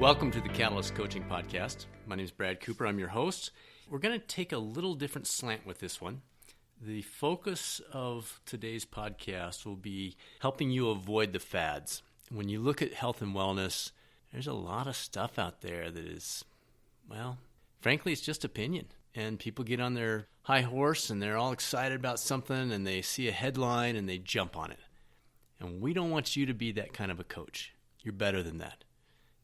Welcome to the Catalyst Coaching Podcast. My name is Brad Cooper. I'm your host. We're going to take a little different slant with this one. The focus of today's podcast will be helping you avoid the fads. When you look at health and wellness, there's a lot of stuff out there that is, well, frankly, it's just opinion. And people get on their high horse and they're all excited about something and they see a headline and they jump on it. And we don't want you to be that kind of a coach. You're better than that.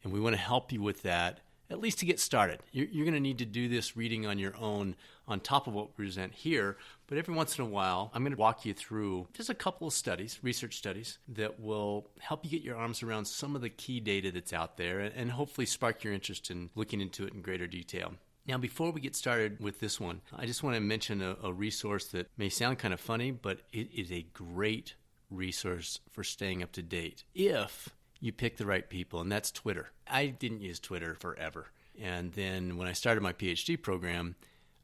And we want to help you with that, at least to get started. You're going to need to do this reading on your own on top of what we present here. But every once in a while, I'm going to walk you through just a couple of studies, research studies, that will help you get your arms around some of the key data that's out there and hopefully spark your interest in looking into it in greater detail. Now, before we get started with this one, I just want to mention a resource that may sound kind of funny, but it is a great resource for staying up to date if you pick the right people, and that's Twitter. I didn't use Twitter forever. And then when I started my PhD program,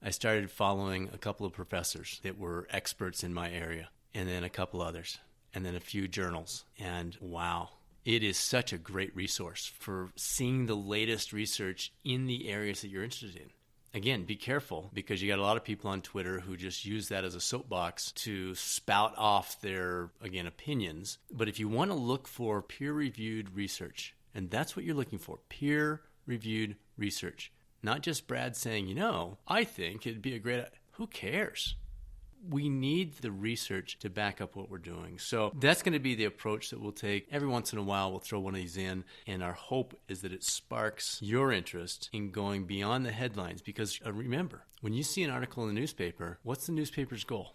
I started following a couple of professors that were experts in my area, and then a couple others, and then a few journals. And wow, it is such a great resource for seeing the latest research in the areas that you're interested in. Again, be careful because you got a lot of people on Twitter who just use that as a soapbox to spout off their, again, opinions. But if you want to look for peer-reviewed research, and that's what you're looking for, peer-reviewed research, not just Brad saying, I think it'd be a great, who cares? We need the research to back up what we're doing. So that's going to be the approach that we'll take. Every once in a while, we'll throw one of these in, and our hope is that it sparks your interest in going beyond the headlines. Because remember, when you see an article in the newspaper, what's the newspaper's goal?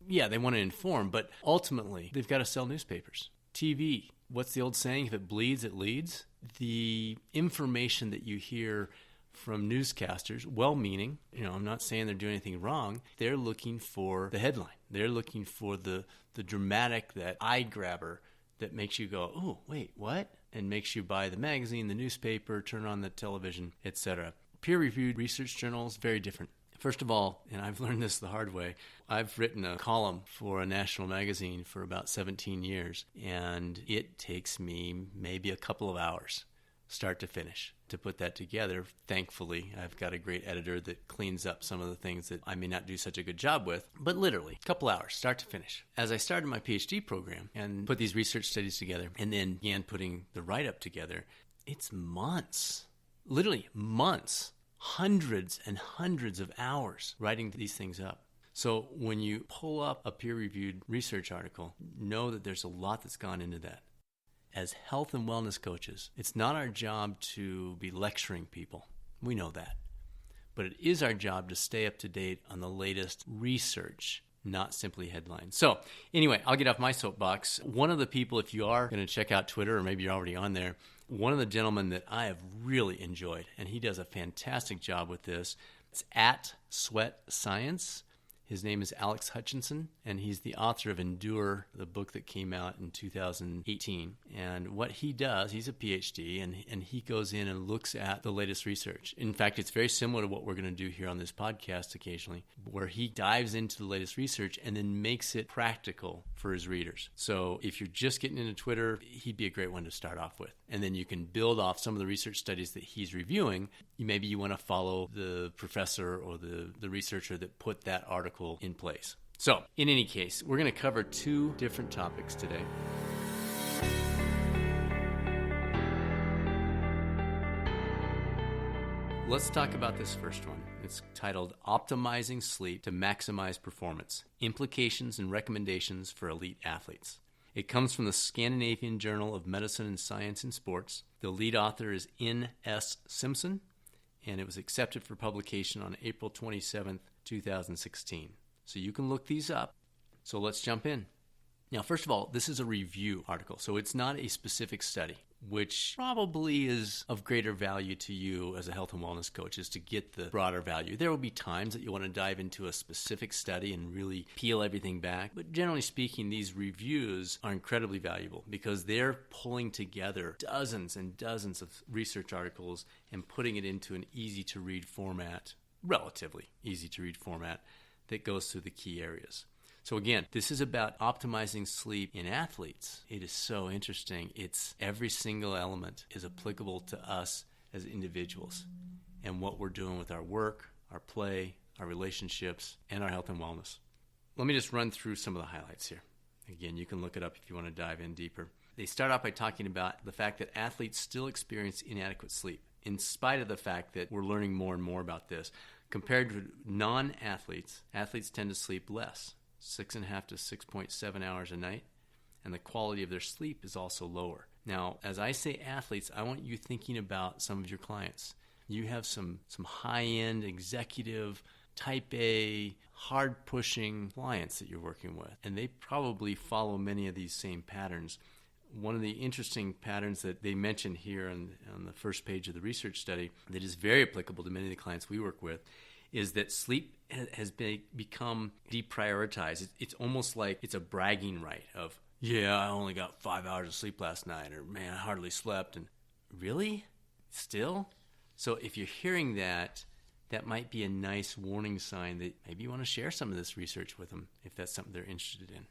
Yeah, they want to inform, but ultimately, they've got to sell newspapers. TV, what's the old saying? If it bleeds, it leads. The information that you hear from newscasters, well-meaning, I'm not saying they're doing anything wrong. They're looking for the headline. They're looking for the dramatic, that eye grabber that makes you go, oh, wait, what? And makes you buy the magazine, the newspaper, turn on the television, etc. Peer-reviewed research journals, very different. First of all, and I've learned this the hard way, I've written a column for a national magazine for about 17 years, and it takes me maybe a couple of hours, start to finish, to put that together. Thankfully, I've got a great editor that cleans up some of the things that I may not do such a good job with, but literally a couple hours, start to finish. As I started my PhD program and put these research studies together and then began putting the write-up together, it's months, literally months, hundreds and hundreds of hours writing these things up. So when you pull up a peer-reviewed research article, know that there's a lot that's gone into that. As health and wellness coaches, it's not our job to be lecturing people. We know that. But it is our job to stay up to date on the latest research, not simply headlines. So anyway, I'll get off my soapbox. One of the people, if you are going to check out Twitter, or maybe you're already on there, one of the gentlemen that I have really enjoyed, and he does a fantastic job with this, it's at Sweat Science. His name is Alex Hutchinson, and he's the author of Endure, the book that came out in 2018. And what he does, he's a PhD, and he goes in and looks at the latest research. In fact, it's very similar to what we're going to do here on this podcast occasionally, where he dives into the latest research and then makes it practical for his readers. So if you're just getting into Twitter, he'd be a great one to start off with. And then you can build off some of the research studies that he's reviewing. Maybe you want to follow the professor or the researcher that put that article in place. So, in any case, we're going to cover two different topics today. Let's talk about this first one. It's titled Optimizing Sleep to Maximize Performance: Implications and Recommendations for Elite Athletes. It comes from the Scandinavian Journal of Medicine and Science in Sports. The lead author is N.S. Simpson, and it was accepted for publication on April 27th, 2016. So you can look these up. So let's jump in. Now, first of all, this is a review article, so it's not a specific study, which probably is of greater value to you as a health and wellness coach, is to get the broader value. There will be times that you want to dive into a specific study and really peel everything back. But generally speaking, these reviews are incredibly valuable because they're pulling together dozens and dozens of research articles and putting it into an easy-to-read format, relatively easy-to-read format, that goes through the key areas. So again, this is about optimizing sleep in athletes. It is so interesting. It's every single element is applicable to us as individuals and what we're doing with our work, our play, our relationships, and our health and wellness. Let me just run through some of the highlights here. Again, you can look it up if you want to dive in deeper. They start off by talking about the fact that athletes still experience inadequate sleep, in spite of the fact that we're learning more and more about this. Compared to non-athletes, athletes tend to sleep less, 6.5 to 6.7 hours a night, and the quality of their sleep is also lower. Now, as I say athletes, I want you thinking about some of your clients. You have some high-end executive, type A, hard-pushing clients that you're working with, and they probably follow many of these same patterns. One of the interesting patterns that they mention here on the first page of the research study that is very applicable to many of the clients we work with is that sleep has become deprioritized. It's almost like it's a bragging right of, yeah, I only got 5 hours of sleep last night, or man, I hardly slept. And really? Still? So if you're hearing that, that might be a nice warning sign that maybe you want to share some of this research with them if that's something they're interested in.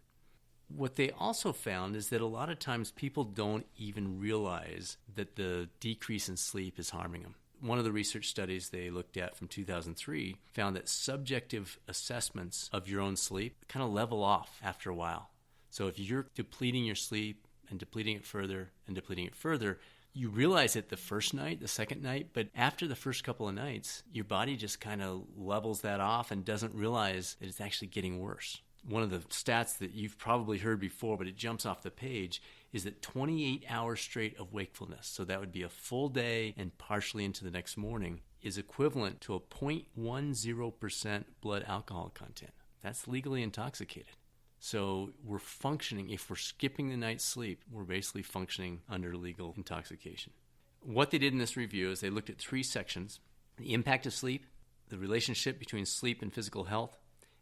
What they also found is that a lot of times people don't even realize that the decrease in sleep is harming them. One of the research studies they looked at from 2003 found that subjective assessments of your own sleep kind of level off after a while. So if you're depleting your sleep and depleting it further and depleting it further, you realize it the first night, the second night, but after the first couple of nights, your body just kind of levels that off and doesn't realize that it's actually getting worse. One of the stats that you've probably heard before, but it jumps off the page, is that 28 hours straight of wakefulness, so that would be a full day and partially into the next morning, is equivalent to a 0.10% blood alcohol content. That's legally intoxicated. So we're functioning, if we're skipping the night's sleep, we're basically functioning under legal intoxication. What they did in this review is they looked at 3 sections: the impact of sleep, the relationship between sleep and physical health,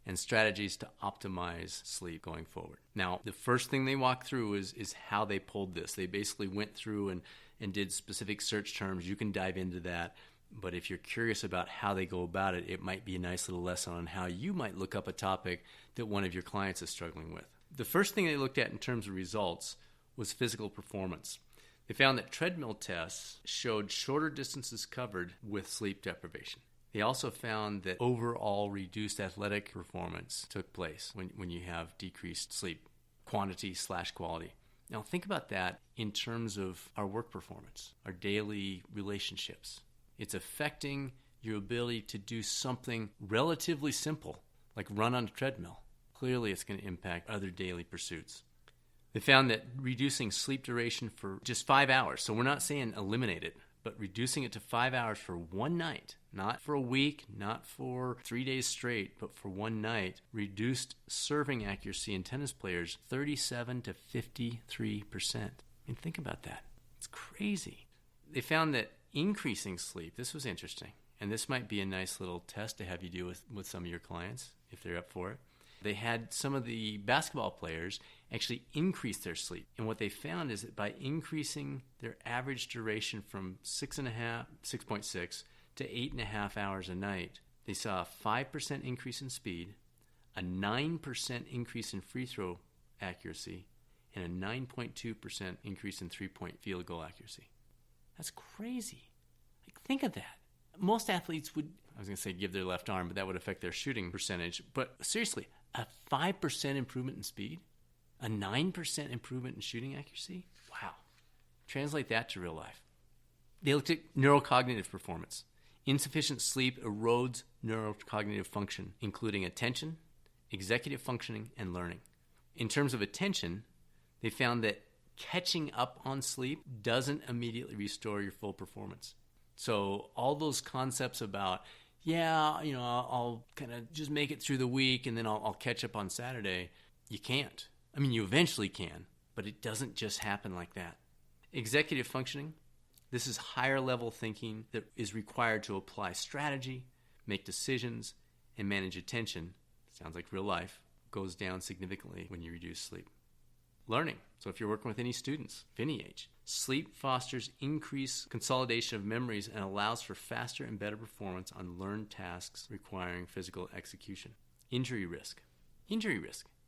and strategies to optimize sleep going forward. Now, the first thing they walked through is how they pulled this. They basically went through and did specific search terms. You can dive into that. But if you're curious about how they go about it, it might be a nice little lesson on how you might look up a topic that one of your clients is struggling with. The first thing they looked at in terms of results was physical performance. They found that treadmill tests showed shorter distances covered with sleep deprivation. They also found that overall reduced athletic performance took place when you have decreased sleep quantity/quality. Now think about that in terms of our work performance, our daily relationships. It's affecting your ability to do something relatively simple, like run on a treadmill. Clearly, it's going to impact other daily pursuits. They found that reducing sleep duration for just 5 hours, so we're not saying eliminate it, but reducing it to 5 hours for one night, not for a week, not for 3 days straight, but for one night, reduced serving accuracy in tennis players 37 to 53%. I mean, think about that. It's crazy. They found that increasing sleep, this was interesting, and this might be a nice little test to have you do with some of your clients if they're up for it. They had some of the basketball players actually increase their sleep. And what they found is that by increasing their average duration from 6.6 to 8.5 hours a night, they saw a 5% increase in speed, a 9% increase in free throw accuracy, and a 9.2% increase in three-point field goal accuracy. That's crazy. Like, think of that. Most athletes would, I was going to say give their left arm, but that would affect their shooting percentage. But seriously, a 5% improvement in speed, a 9% improvement in shooting accuracy? Wow. Translate that to real life. They looked at neurocognitive performance. Insufficient sleep erodes neurocognitive function, including attention, executive functioning, and learning. In terms of attention, they found that catching up on sleep doesn't immediately restore your full performance. So all those concepts about, I'll kind of just make it through the week and then I'll catch up on Saturday, you can't. I mean, you eventually can, but it doesn't just happen like that. Executive functioning, this is higher level thinking that is required to apply strategy, make decisions, and manage attention. Sounds like real life. Goes down significantly when you reduce sleep. Learning. So if you're working with any students of any age, sleep fosters increased consolidation of memories and allows for faster and better performance on learned tasks requiring physical execution. Injury risk.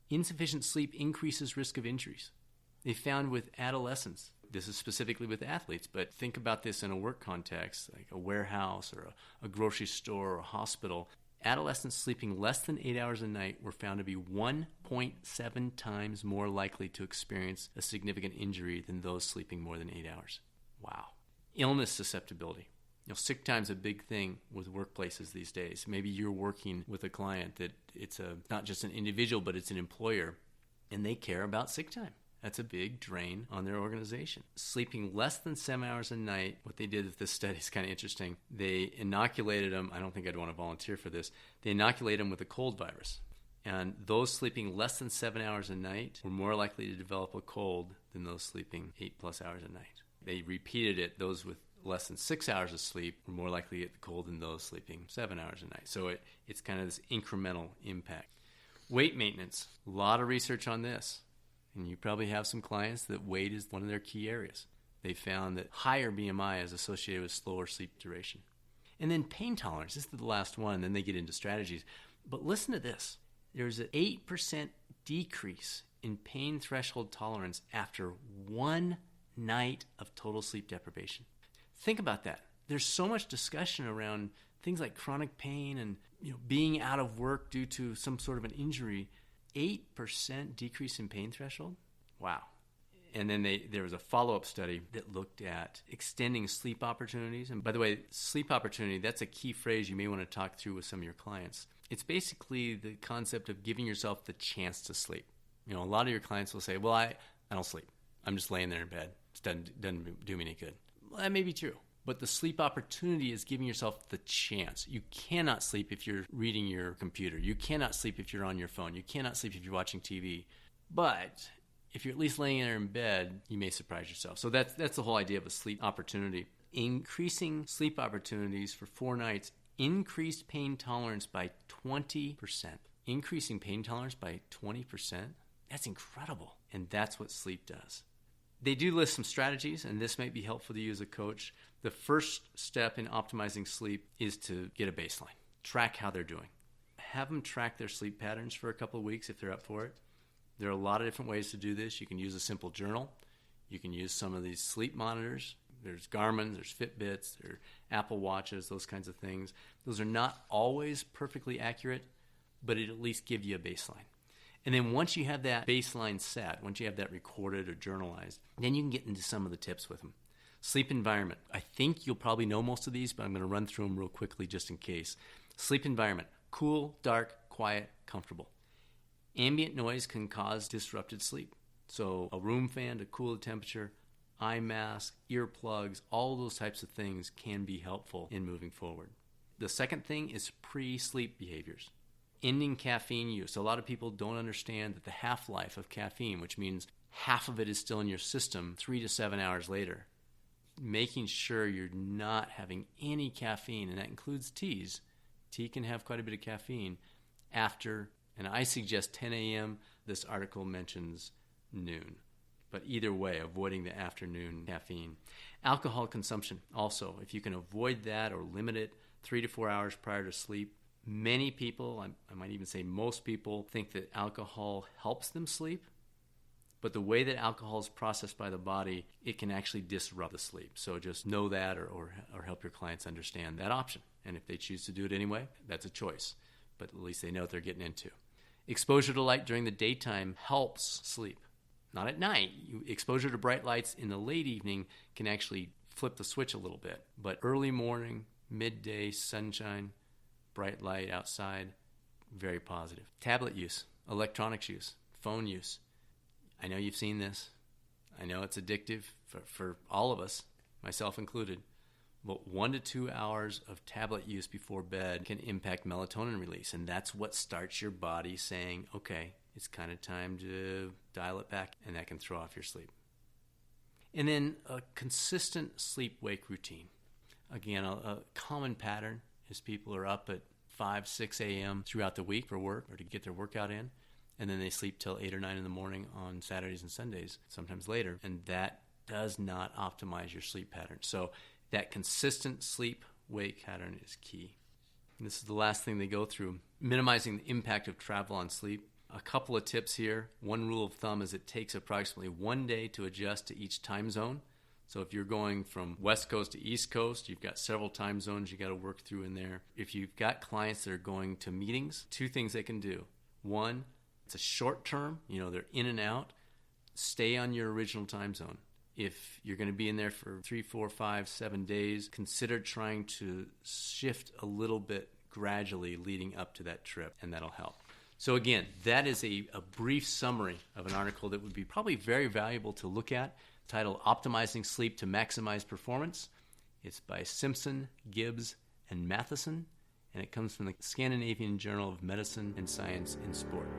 Insufficient sleep increases risk of injuries. They found with adolescents, this is specifically with athletes, but think about this in a work context, like a warehouse or a grocery store or a hospital. Adolescents sleeping less than 8 hours a night were found to be 1.7 times more likely to experience a significant injury than those sleeping more than 8 hours. Wow. Illness susceptibility. Sick time's a big thing with workplaces these days. Maybe you're working with a client that it's not just an individual, but it's an employer, and they care about sick time. That's a big drain on their organization. Sleeping less than 7 hours a night, what they did with this study is kind of interesting. They inoculated them, I don't think I'd want to volunteer for this, they inoculated them with a cold virus. And those sleeping less than 7 hours a night were more likely to develop a cold than those sleeping 8+ hours a night. They repeated it, those with less than 6 hours of sleep were more likely to get the cold than those sleeping 7 hours a night. So it's kind of this incremental impact. Weight maintenance, a lot of research on this. And you probably have some clients that weight is one of their key areas. They found that higher BMI is associated with slower sleep duration. And then pain tolerance, this is the last one, and then they get into strategies. But listen to this. There's an 8% decrease in pain threshold tolerance after one night of total sleep deprivation. Think about that. There's so much discussion around things like chronic pain and being out of work due to some sort of an injury. 8% decrease in pain threshold? Wow. And then there was a follow-up study that looked at extending sleep opportunities. And by the way, sleep opportunity, that's a key phrase you may want to talk through with some of your clients. It's basically the concept of giving yourself the chance to sleep. A lot of your clients will say, well, I don't sleep. I'm just laying there in bed. It doesn't do me any good. Well, that may be true. But the sleep opportunity is giving yourself the chance. You cannot sleep if you're reading your computer. You cannot sleep if you're on your phone. You cannot sleep if you're watching TV. But if you're at least laying there in bed, you may surprise yourself. So that's the whole idea of a sleep opportunity. Increasing sleep opportunities for 4 nights increased pain tolerance by 20%. Increasing pain tolerance by 20%? That's incredible. And that's what sleep does. They do list some strategies, and this might be helpful to you as a coach. The first step in optimizing sleep is to get a baseline. Track how they're doing. Have them track their sleep patterns for a couple of weeks if they're up for it. There are a lot of different ways to do this. You can use a simple journal. You can use some of these sleep monitors. There's Garmin, there's Fitbits, there are Apple Watches, those kinds of things. Those are not always perfectly accurate, but it at least give you a baseline. And then once you have that baseline set, once you have that recorded or journalized, then you can get into some of the tips with them. Sleep environment. I think you'll probably know most of these, but I'm going to run through them real quickly just in case. Sleep environment. Cool, dark, quiet, comfortable. Ambient noise can cause disrupted sleep. So a room fan to cool the temperature, eye mask, earplugs, all those types of things can be helpful in moving forward. The second thing is pre-sleep behaviors. Ending caffeine use. A lot of people don't understand that the half-life of caffeine, which means half of it is still in your system 3 to 7 hours later. Making sure you're not having any caffeine, and that includes teas. Tea can have quite a bit of caffeine after, and I suggest 10 a.m. This article mentions noon. But either way, avoiding the afternoon caffeine. Alcohol consumption also. If you can avoid that or limit it 3 to 4 hours prior to sleep, many people, I might even say most people, think that alcohol helps them sleep. But the way that alcohol is processed by the body, it can actually disrupt the sleep. So just know that or help your clients understand that option. And if they choose to do it anyway, that's a choice. But at least they know what they're getting into. Exposure to light during the daytime helps sleep. Not at night. Exposure to bright lights in the late evening can actually flip the switch a little bit. But early morning, midday, sunshine, bright light outside, very positive. Tablet use, electronics use, phone use. I know you've seen this. I know it's addictive for all of us, myself included. But 1 to 2 hours of tablet use before bed can impact melatonin release. And that's what starts your body saying, okay, it's kind of time to dial it back. And that can throw off your sleep. And then a consistent sleep-wake routine. Again, a common pattern is people are up at 5, 6 a.m. throughout the week for work or to get their workout in. And then they sleep till 8 or 9 in the morning on Saturdays and Sundays, sometimes later. And that does not optimize your sleep pattern. So that consistent sleep-wake pattern is key. And this is the last thing they go through. Minimizing the impact of travel on sleep. A couple of tips here. One rule of thumb is it takes approximately 1 day to adjust to each time zone. So if you're going from West Coast to East Coast, you've got several time zones you got to work through in there. If you've got clients that are going to meetings, 2 things they can do. One, it's a short term, they're in and out. Stay on your original time zone. If you're going to be in there for 3, 4, 5, 7 days, consider trying to shift a little bit gradually leading up to that trip, and that'll help. So again, that is a brief summary of an article that would be probably very valuable to look at, titled Optimizing Sleep to Maximize Performance. It's by Simpson, Gibbs, and Matheson, and it comes from the Scandinavian Journal of Medicine and Science in Sport.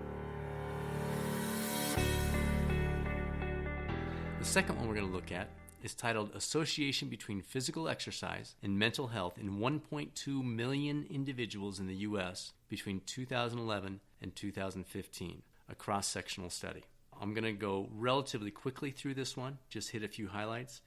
The second one we're going to look at is titled Association Between Physical Exercise and Mental Health in 1.2 million individuals in the U.S. between 2011 and 2015, a cross-sectional study. I'm going to go relatively quickly through this one, just hit a few highlights,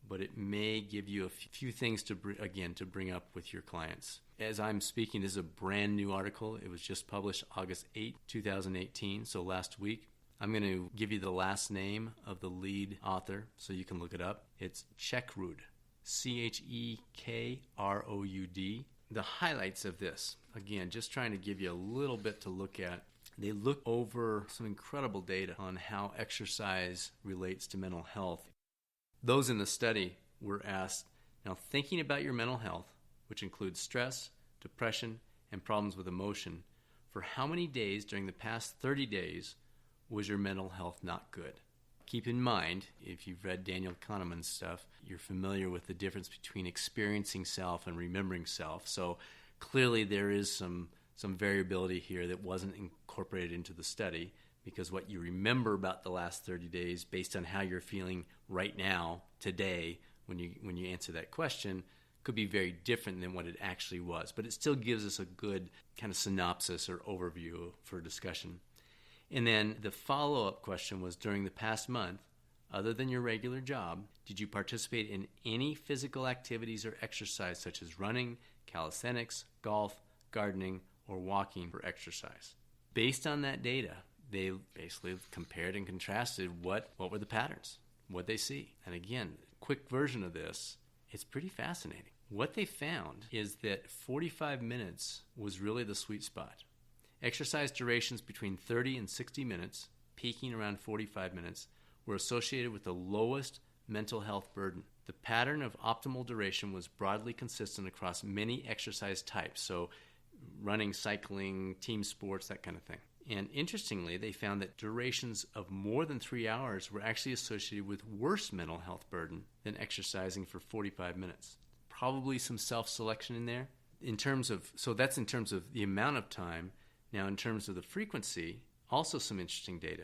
but it may give you a few things to bring up with your clients. As I'm speaking, this is a brand new article. It was just published August 8, 2018, so last week. I'm going to give you the last name of the lead author so you can look it up. It's Chekrud, Chekrod. The highlights of this, again, just trying to give you a little bit to look at. They look over some incredible data on how exercise relates to mental health. Those in the study were asked, now thinking about your mental health, which includes stress, depression, and problems with emotion, for how many days during the past 30 days was your mental health not good? Keep in mind, if you've read Daniel Kahneman's stuff, you're familiar with the difference between experiencing self and remembering self. So clearly there is some variability here that wasn't incorporated into the study, because what you remember about the last 30 days based on how you're feeling right now, today, when you answer that question, could be very different than what it actually was. But it still gives us a good kind of synopsis or overview for discussion. And then the follow-up question was, during the past month, other than your regular job, did you participate in any physical activities or exercise such as running, calisthenics, golf, gardening, or walking for exercise? Based on that data, they basically compared and contrasted what were the patterns, what they see. And again, quick version of this, it's pretty fascinating. What they found is that 45 minutes was really the sweet spot. Exercise durations between 30 and 60 minutes, peaking around 45 minutes, were associated with the lowest mental health burden. The pattern of optimal duration was broadly consistent across many exercise types, so running, cycling, team sports, that kind of thing. And interestingly, they found that durations of more than 3 hours were actually associated with worse mental health burden than exercising for 45 minutes. Probably some self-selection in there. So that's in terms of the amount of time. Now, in terms of the frequency, also some interesting data.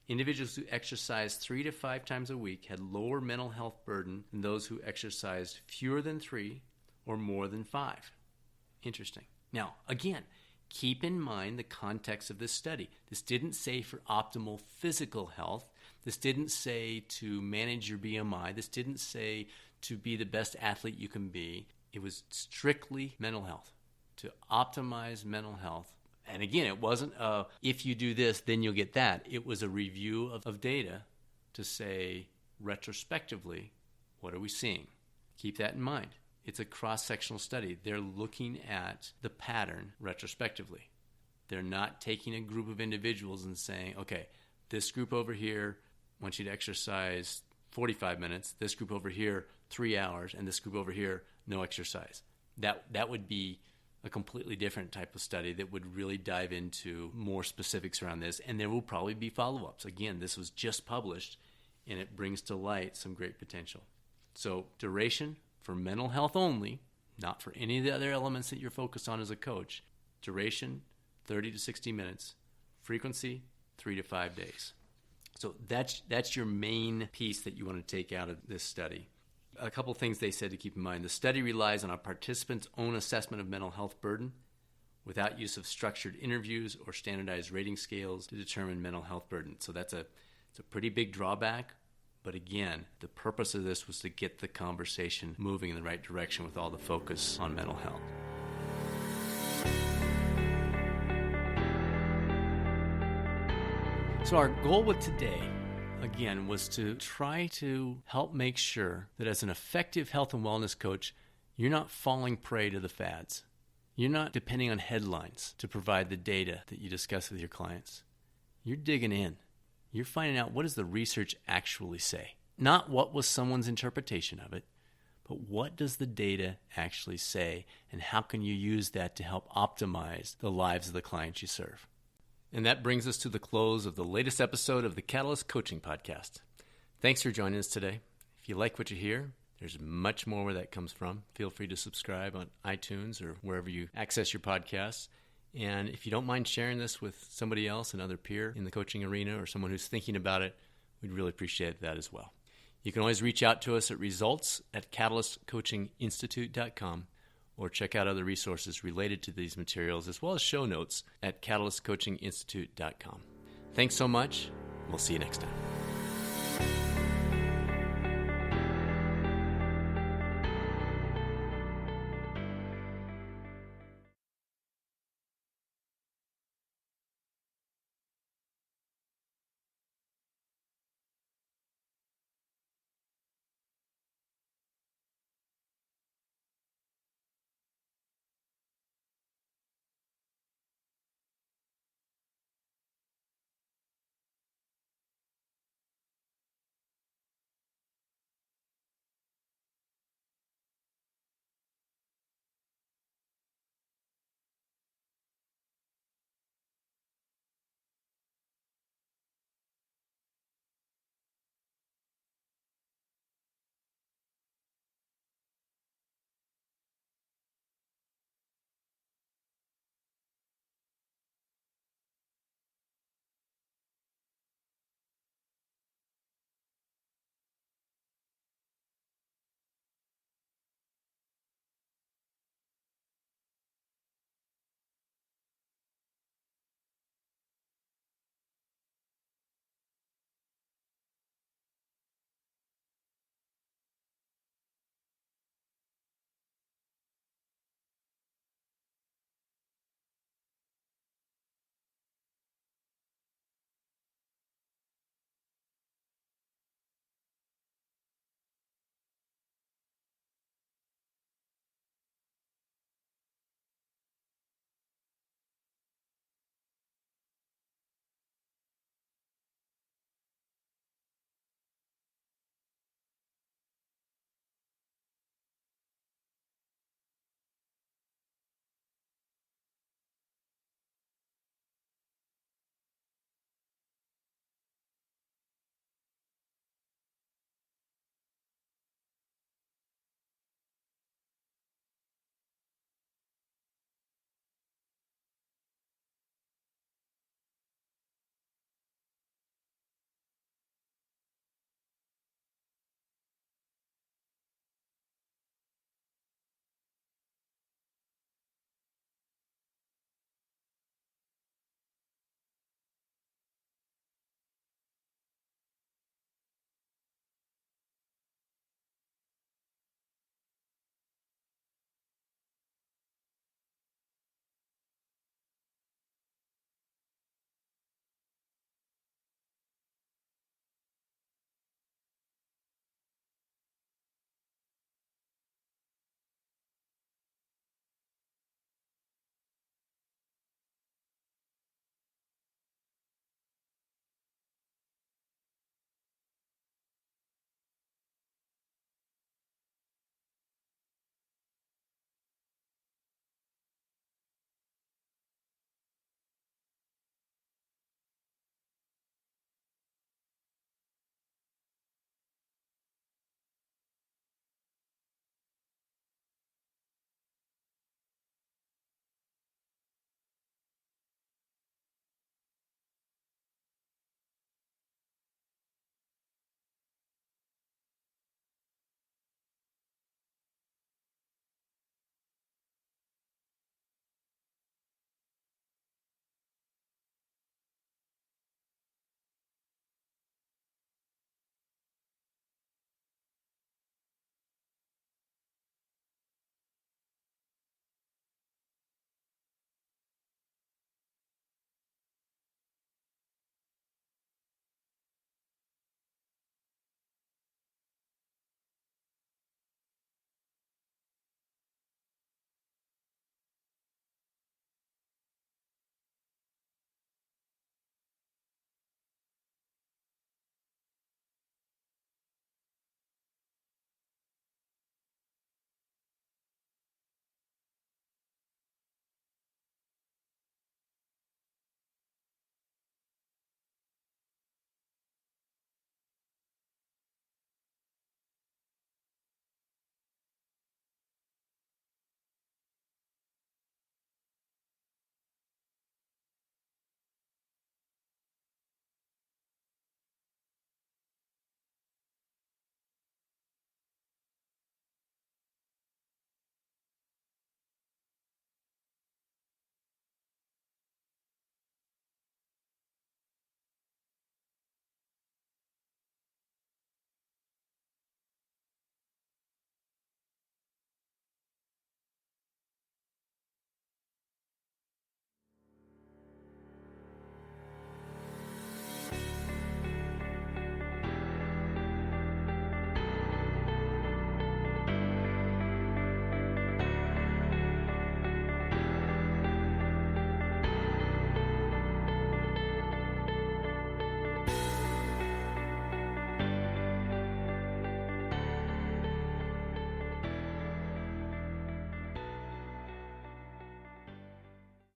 Individuals who exercised 3 to 5 times a week had lower mental health burden than those who exercised fewer than 3 or more than 5. Interesting. Now, again, keep in mind the context of this study. This didn't say for optimal physical health. This didn't say to manage your BMI. This didn't say to be the best athlete you can be. It was strictly mental health, to optimize mental health. And again, it wasn't if you do this, then you'll get that. It was a review of data to say, retrospectively, what are we seeing? Keep that in mind. It's a cross-sectional study. They're looking at the pattern retrospectively. They're not taking a group of individuals and saying, okay, this group over here wants you to exercise 45 minutes, this group over here 3 hours, and this group over here no exercise. That would be a completely different type of study that would really dive into more specifics around this, and there will probably be follow-ups. Again, this was just published, and it brings to light some great potential. So duration for mental health only, not for any of the other elements that you're focused on as a coach. Duration, 30 to 60 minutes. Frequency, 3 to 5 days. So that's your main piece that you want to take out of this study. A couple things they said to keep in mind. The study relies on a participant's own assessment of mental health burden without use of structured interviews or standardized rating scales to determine mental health burden. So it's a pretty big drawback. But again, the purpose of this was to get the conversation moving in the right direction with all the focus on mental health. So our goal with today, again, was to try to help make sure that as an effective health and wellness coach, you're not falling prey to the fads. You're not depending on headlines to provide the data that you discuss with your clients. You're digging in. You're finding out, what does the research actually say? Not what was someone's interpretation of it, but what does the data actually say, and how can you use that to help optimize the lives of the clients you serve? And that brings us to the close of the latest episode of the Catalyst Coaching Podcast. Thanks for joining us today. If you like what you hear, there's much more where that comes from. Feel free to subscribe on iTunes or wherever you access your podcasts. And if you don't mind sharing this with somebody else, another peer in the coaching arena, or someone who's thinking about it, we'd really appreciate that as well. You can always reach out to us at results@catalystcoachinginstitute.com, or check out other resources related to these materials, as well as show notes at catalystcoachinginstitute.com. Thanks so much. We'll see you next time.